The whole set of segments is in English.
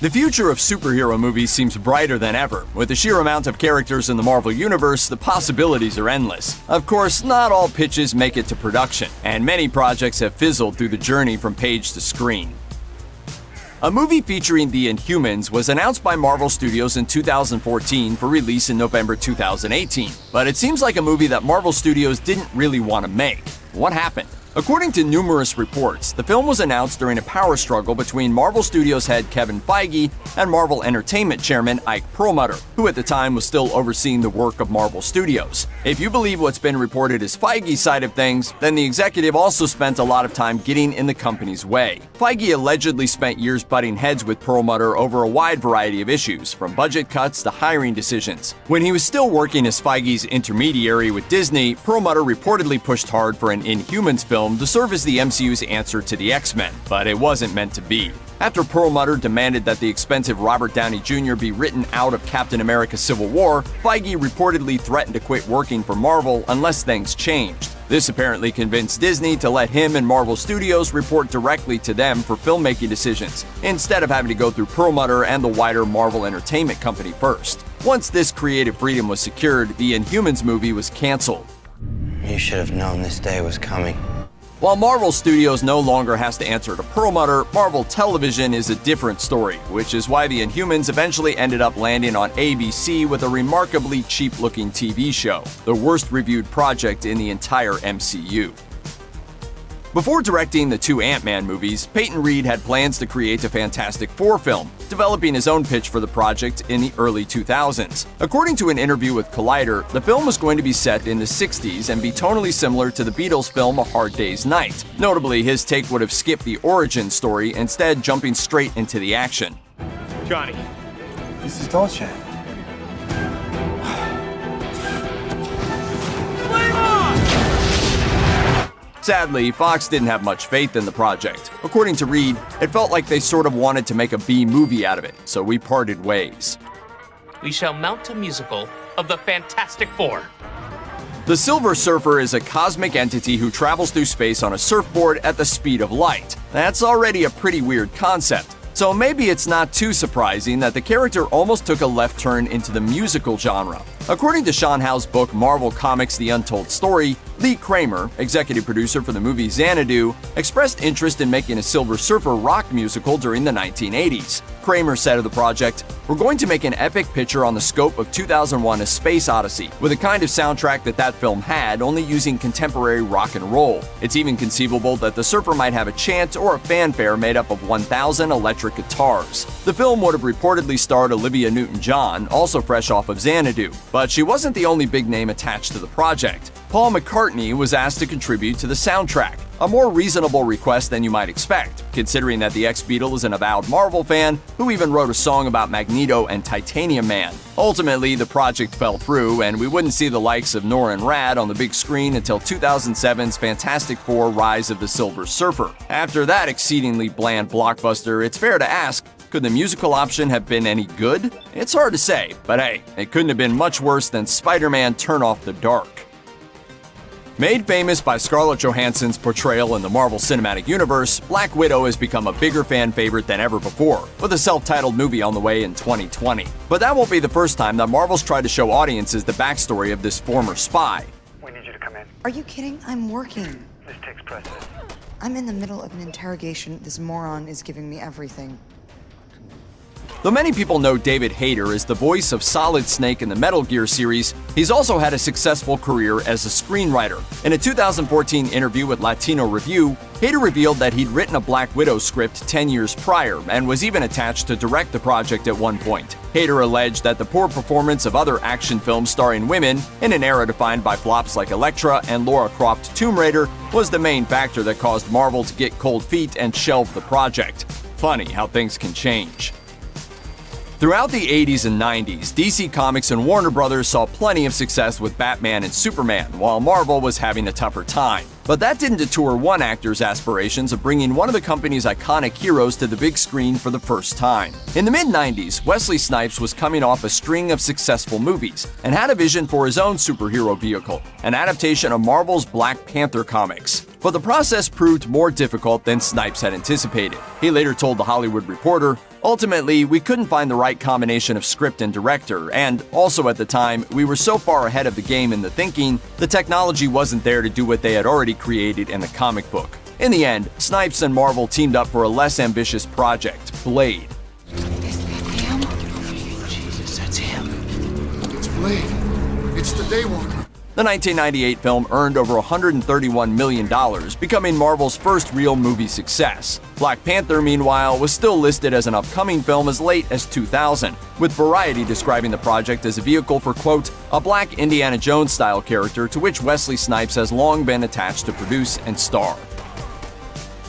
The future of superhero movies seems brighter than ever. With the sheer amount of characters in the Marvel Universe, the possibilities are endless. Of course, not all pitches make it to production, and many projects have fizzled through the journey from page to screen. A movie featuring the Inhumans was announced by Marvel Studios in 2014 for release in November 2018, but it seems like a movie that Marvel Studios didn't really want to make. What happened? According to numerous reports, the film was announced during a power struggle between Marvel Studios head Kevin Feige and Marvel Entertainment chairman Ike Perlmutter, who at the time was still overseeing the work of Marvel Studios. If you believe what's been reported as Feige's side of things, then the executive also spent a lot of time getting in the company's way. Feige allegedly spent years butting heads with Perlmutter over a wide variety of issues, from budget cuts to hiring decisions. When he was still working as Feige's intermediary with Disney, Perlmutter reportedly pushed hard for an Inhumans film to serve as the MCU's answer to the X-Men, but it wasn't meant to be. After Perlmutter demanded that the expensive Robert Downey Jr. be written out of Captain America: Civil War, Feige reportedly threatened to quit working for Marvel unless things changed. This apparently convinced Disney to let him and Marvel Studios report directly to them for filmmaking decisions, instead of having to go through Perlmutter and the wider Marvel Entertainment Company first. Once this creative freedom was secured, the Inhumans movie was canceled. You should have known this day was coming. While Marvel Studios no longer has to answer to Perlmutter, Marvel Television is a different story, which is why the Inhumans eventually ended up landing on ABC with a remarkably cheap-looking TV show, the worst-reviewed project in the entire MCU. Before directing the two Ant-Man movies, Peyton Reed had plans to create a Fantastic Four film, developing his own pitch for the project in the early 2000s. According to an interview with Collider, the film was going to be set in the 60s and be tonally similar to the Beatles' film A Hard Day's Night. Notably, his take would have skipped the origin story, instead jumping straight into the action. Johnny. This is Dolce. Sadly, Fox didn't have much faith in the project. According to Reed, it felt like they sort of wanted to make a B movie out of it, so we parted ways. We shall mount a musical of the Fantastic Four. The Silver Surfer is a cosmic entity who travels through space on a surfboard at the speed of light. That's already a pretty weird concept. So maybe it's not too surprising that the character almost took a left turn into the musical genre. According to Sean Howe's book Marvel Comics: The Untold Story, Lee Kramer, executive producer for the movie Xanadu, expressed interest in making a Silver Surfer rock musical during the 1980s. Kramer said of the project, "We're going to make an epic picture on the scope of 2001: A Space Odyssey, with a kind of soundtrack that film had, only using contemporary rock and roll. It's even conceivable that the Surfer might have a chant or a fanfare made up of 1,000 electric guitars." The film would have reportedly starred Olivia Newton-John, also fresh off of Xanadu, but she wasn't the only big name attached to the project. Paul McCartney was asked to contribute to the soundtrack, a more reasonable request than you might expect, considering that the ex-Beatle is an avowed Marvel fan who even wrote a song about Magneto and Titanium Man. Ultimately, the project fell through, and we wouldn't see the likes of Nora and Rad on the big screen until 2007's Fantastic Four: Rise of the Silver Surfer. After that exceedingly bland blockbuster, it's fair to ask, could the musical option have been any good? It's hard to say, but hey, it couldn't have been much worse than Spider-Man: Turn Off the Dark. Made famous by Scarlett Johansson's portrayal in the Marvel Cinematic Universe, Black Widow has become a bigger fan favorite than ever before, with a self-titled movie on the way in 2020. But that won't be the first time that Marvel's tried to show audiences the backstory of this former spy. We need you to come in. Are you kidding? I'm working. This takes precedence. I'm in the middle of an interrogation. This moron is giving me everything. Though many people know David Hayter as the voice of Solid Snake in the Metal Gear series, he's also had a successful career as a screenwriter. In a 2014 interview with Latino Review, Hayter revealed that he'd written a Black Widow script 10 years prior and was even attached to direct the project at one point. Hayter alleged that the poor performance of other action films starring women, in an era defined by flops like Elektra and Lara Croft Tomb Raider, was the main factor that caused Marvel to get cold feet and shelve the project. Funny how things can change. Throughout the 80s and 90s, DC Comics and Warner Brothers saw plenty of success with Batman and Superman, while Marvel was having a tougher time. But that didn't deter one actor's aspirations of bringing one of the company's iconic heroes to the big screen for the first time. In the mid-90s, Wesley Snipes was coming off a string of successful movies and had a vision for his own superhero vehicle, an adaptation of Marvel's Black Panther comics. But the process proved more difficult than Snipes had anticipated. He later told The Hollywood Reporter, "Ultimately, we couldn't find the right combination of script and director, and also at the time, we were so far ahead of the game in the thinking, the technology wasn't there to do what they had already created in the comic book." In the end, Snipes and Marvel teamed up for a less ambitious project, Blade. Is that him? Jesus, that's him. It's Blade. It's the Daywalker. The 1998 film earned over $131 million, becoming Marvel's first real movie success. Black Panther, meanwhile, was still listed as an upcoming film as late as 2000, with Variety describing the project as a vehicle for, quote, a black Indiana Jones-style character to which Wesley Snipes has long been attached to produce and star.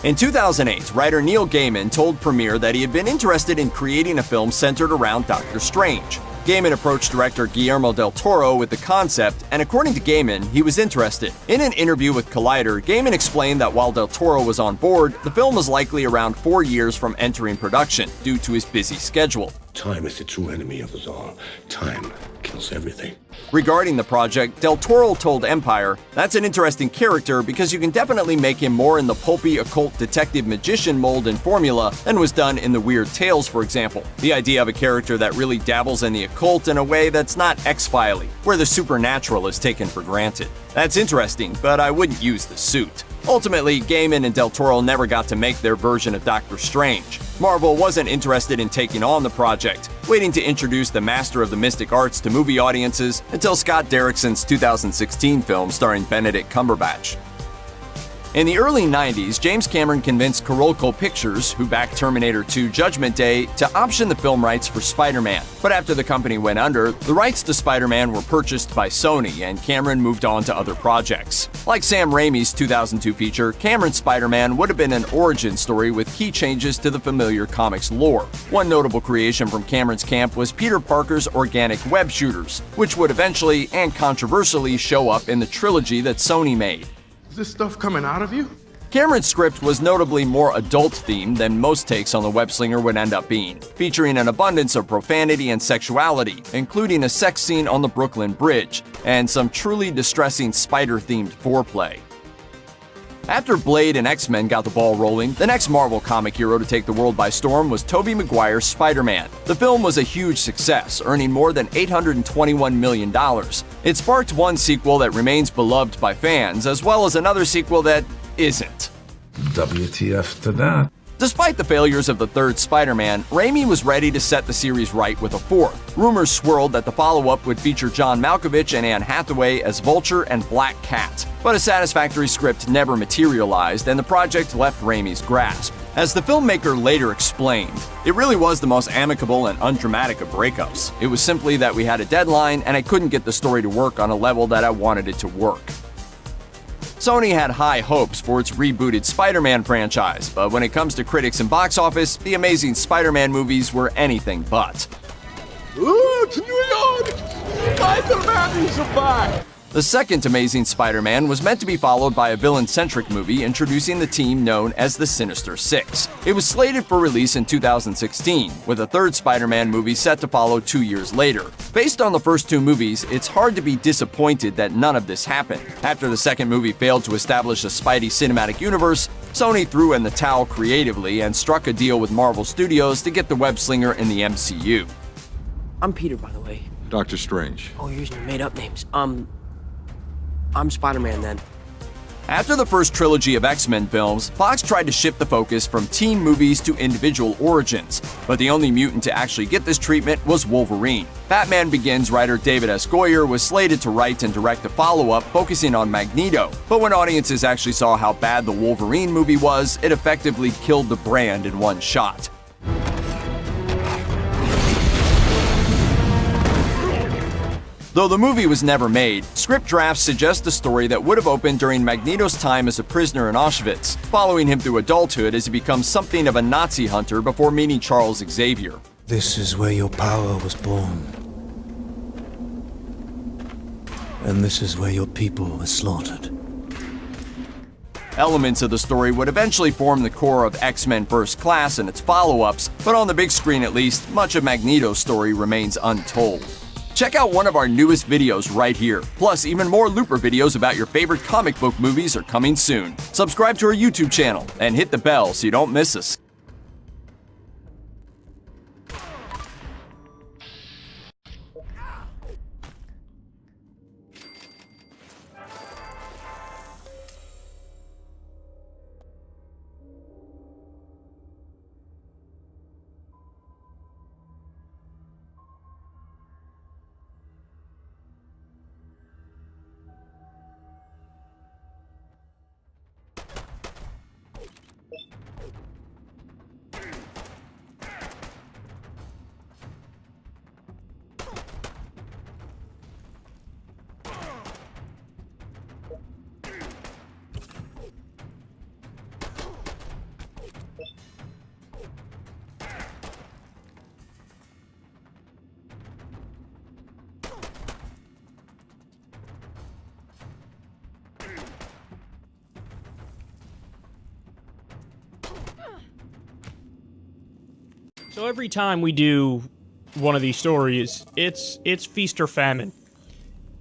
In 2008, writer Neil Gaiman told Premiere that he had been interested in creating a film centered around Doctor Strange. Gaiman approached director Guillermo del Toro with the concept, and according to Gaiman, he was interested. In an interview with Collider, Gaiman explained that while del Toro was on board, the film was likely around 4 years from entering production due to his busy schedule. Time is the true enemy of us all. Time kills everything. Regarding the project, Del Toro told Empire, "That's an interesting character because you can definitely make him more in the pulpy occult detective magician mold and formula than was done in the Weird Tales, for example. The idea of a character that really dabbles in the occult in a way that's not X-Filey, where the supernatural is taken for granted. That's interesting, but I wouldn't use the suit." Ultimately, Gaiman and Del Toro never got to make their version of Doctor Strange. Marvel wasn't interested in taking on the project, waiting to introduce the master of the mystic arts to movie audiences until Scott Derrickson's 2016 film starring Benedict Cumberbatch. In the early 90s, James Cameron convinced Carolco Pictures, who backed Terminator 2 Judgment Day, to option the film rights for Spider-Man. But after the company went under, the rights to Spider-Man were purchased by Sony, and Cameron moved on to other projects. Like Sam Raimi's 2002 feature, Cameron's Spider-Man would have been an origin story with key changes to the familiar comics lore. One notable creation from Cameron's camp was Peter Parker's organic web shooters, which would eventually and controversially show up in the trilogy that Sony made. Is this stuff coming out of you? Cameron's script was notably more adult-themed than most takes on the web-slinger would end up being, featuring an abundance of profanity and sexuality, including a sex scene on the Brooklyn Bridge, and some truly distressing spider-themed foreplay. After Blade and X-Men got the ball rolling, the next Marvel comic hero to take the world by storm was Tobey Maguire's Spider-Man. The film was a huge success, earning more than $821 million. It sparked one sequel that remains beloved by fans, as well as another sequel that isn't. WTF to that? Despite the failures of the third Spider-Man, Raimi was ready to set the series right with a fourth. Rumors swirled that the follow-up would feature John Malkovich and Anne Hathaway as Vulture and Black Cat. But a satisfactory script never materialized, and the project left Raimi's grasp. As the filmmaker later explained, "It really was the most amicable and undramatic of breakups. It was simply that we had a deadline, and I couldn't get the story to work on a level that I wanted it to work." Sony had high hopes for its rebooted Spider-Man franchise, but when it comes to critics and box office, the Amazing Spider-Man movies were anything but. The second Amazing Spider-Man was meant to be followed by a villain-centric movie introducing the team known as the Sinister Six. It was slated for release in 2016, with a third Spider-Man movie set to follow 2 years later. Based on the first two movies, it's hard to be disappointed that none of this happened. After the second movie failed to establish a Spidey cinematic universe, Sony threw in the towel creatively and struck a deal with Marvel Studios to get the web-slinger in the MCU. I'm Peter, by the way. Doctor Strange. Oh, you're using your made-up names. I'm Spider-Man then. After the first trilogy of X-Men films, Fox tried to shift the focus from teen movies to individual origins, but the only mutant to actually get this treatment was Wolverine. Batman Begins writer David S. Goyer was slated to write and direct a follow-up focusing on Magneto, but when audiences actually saw how bad the Wolverine movie was, it effectively killed the brand in one shot. Though the movie was never made, script drafts suggest a story that would have opened during Magneto's time as a prisoner in Auschwitz, following him through adulthood as he becomes something of a Nazi hunter before meeting Charles Xavier. This is where your power was born. And this is where your people were slaughtered. Elements of the story would eventually form the core of X-Men First Class and its follow-ups, but on the big screen at least, much of Magneto's story remains untold. Check out one of our newest videos right here. Plus, even more Looper videos about your favorite comic book movies are coming soon. Subscribe to our YouTube channel and hit the bell so you don't miss us. So every time we do one of these stories, it's feast or famine.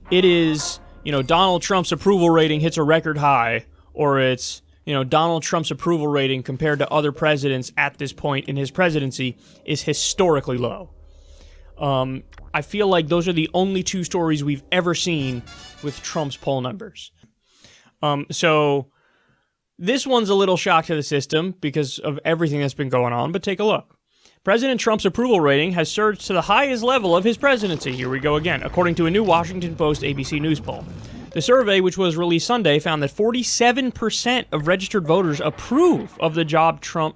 It is, Donald Trump's approval rating hits a record high, or it's, Donald Trump's approval rating compared to other presidents at this point in his presidency is historically low. I feel like those are the only two stories we've ever seen with Trump's poll numbers. So this one's a little shock to the system because of everything that's been going on, but take a look. President Trump's approval rating has surged to the highest level of his presidency. Here we go again, according to a new Washington Post ABC News poll. The survey, which was released Sunday, found that 47% of registered voters approve of the job Trump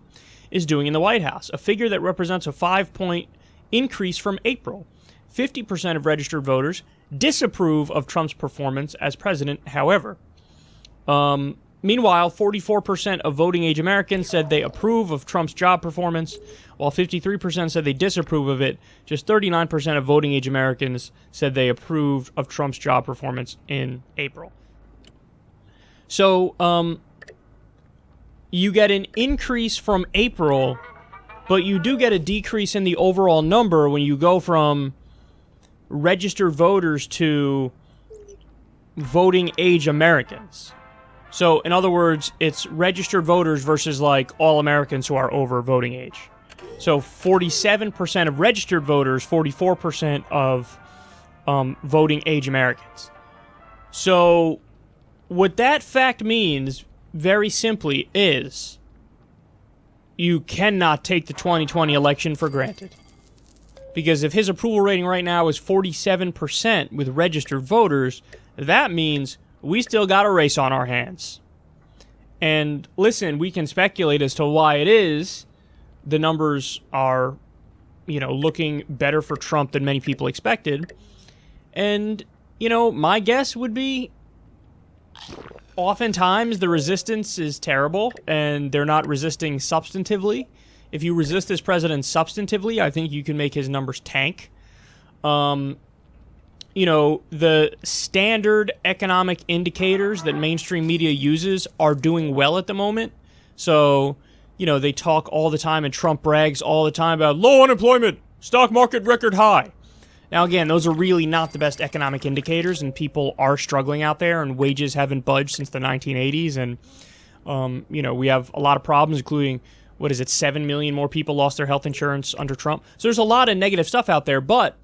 is doing in the White House, a figure that represents a 5-point increase from April. 50% of registered voters disapprove of Trump's performance as president, however. Meanwhile, 44% of voting-age Americans said they approve of Trump's job performance, while 53% said they disapprove of it. Just 39% of voting-age Americans said they approved of Trump's job performance in April. So, you get an increase from April, but you do get a decrease in the overall number when you go from registered voters to voting-age Americans. So, in other words, it's registered voters versus, all Americans who are over voting age. So, 47% of registered voters, 44% of voting age Americans. So, what that fact means, very simply, is you cannot take the 2020 election for granted. Because if his approval rating right now is 47% with registered voters, that means we still got a race on our hands. And listen, we can speculate as to why it is. The numbers are, looking better for Trump than many people expected. And, my guess would be oftentimes the resistance is terrible and they're not resisting substantively. If you resist this president substantively, I think you can make his numbers tank. The standard economic indicators that mainstream media uses are doing well at the moment. So, they talk all the time and Trump brags all the time about low unemployment, stock market record high. Now, again, those are really not the best economic indicators, and people are struggling out there, and wages haven't budged since the 1980s. And, we have a lot of problems, including, 7 million more people lost their health insurance under Trump. So there's a lot of negative stuff out there, but